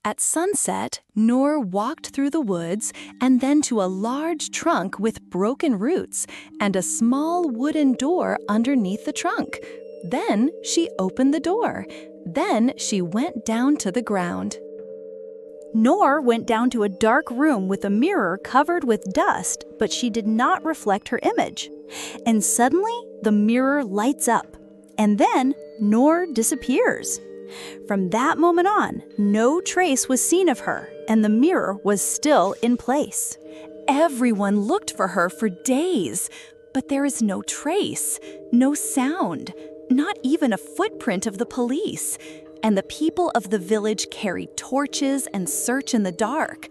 At sunset, Nour walked through the woods and then to a large trunk with broken roots and a small wooden door underneath the trunk. Then she opened the door. Then she went down to the ground. Nour went down to a dark room with a mirror covered with dust, but she did not reflect her image. And suddenly, the mirror lights up, and then Nour disappears. From that moment on, no trace was seen of her, and the mirror was still in place. Everyone looked for her for days, but there is no trace, no sound, not even a footprint of the police. And the people of the village carry torches and search in the dark.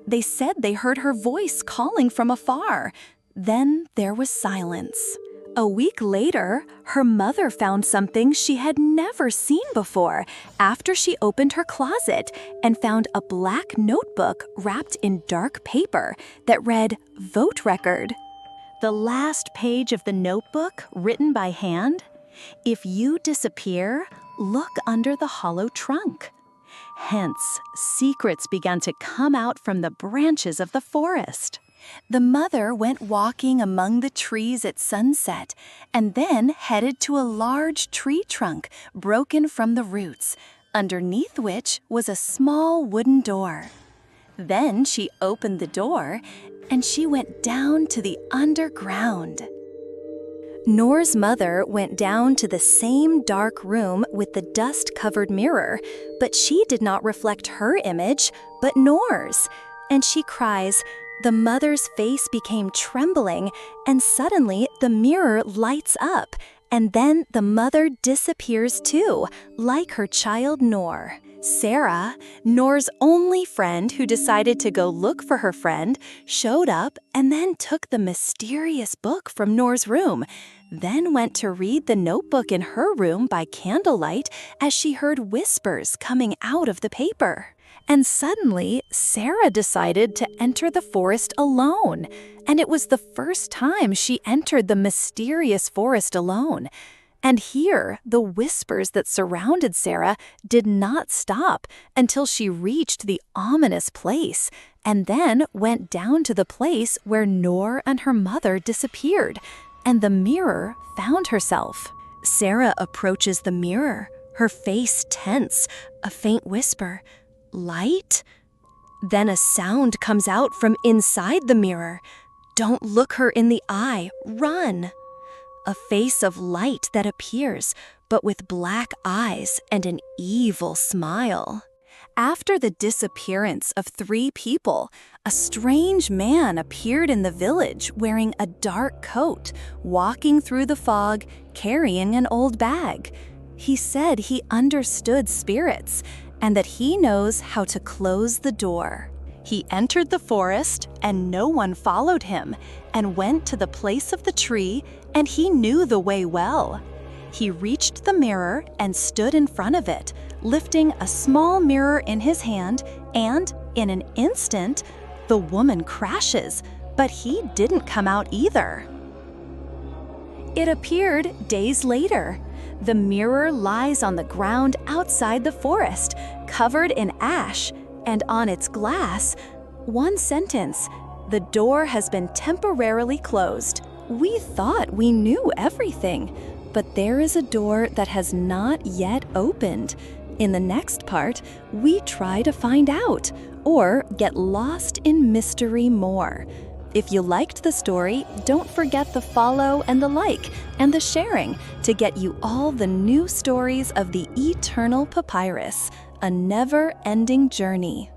They said they heard her voice calling from afar. Then there was silence. A week later, her mother found something she had never seen before after she opened her closet and found a black notebook wrapped in dark paper that read "Vote Record." The last page of the notebook, written by hand: "If you disappear, look under the hollow trunk." Hence, secrets began to come out from the branches of the forest. The mother went walking among the trees at sunset and then headed to a large tree trunk broken from the roots, underneath which was a small wooden door. Then she opened the door and she went down to the underground. Nour's mother went down to the same dark room with the dust-covered mirror, but she did not reflect her image, but Nour's. And she cries. The mother's face became trembling, and suddenly the mirror lights up, and then the mother disappears too, like her child Nour. Sarah, Nour's only friend who decided to go look for her friend, showed up and then took the mysterious book from Nour's room, then went to read the notebook in her room by candlelight as she heard whispers coming out of the paper. And suddenly, Sarah decided to enter the forest alone, and it was the first time she entered the mysterious forest alone. And here, the whispers that surrounded Sarah did not stop until she reached the ominous place, and then went down to the place where Nour and her mother disappeared, and the mirror found herself. Sarah approaches the mirror, her face tense, a faint whisper. Light? Then a sound comes out from inside the mirror. Don't look her in the eye, run! A face of light that appears, but with black eyes and an evil smile. After the disappearance of 3 people, a strange man appeared in the village wearing a dark coat, walking through the fog, carrying an old bag. He said he understood spirits, and that he knows how to close the door. He entered the forest, and no one followed him, and went to the place of the tree, and he knew the way well. He reached the mirror and stood in front of it, lifting a small mirror in his hand, and in an instant, the woman crashes, but he didn't come out either. It appeared days later. The mirror lies on the ground outside the forest, covered in ash, and on its glass, one sentence: "The door has been temporarily closed." We thought we knew everything, but there is a door that has not yet opened. In the next part, we try to find out, or get lost in mystery more. If you liked the story, don't forget the follow and the like and the sharing to get you all the new stories of the eternal papyrus, a never-ending journey.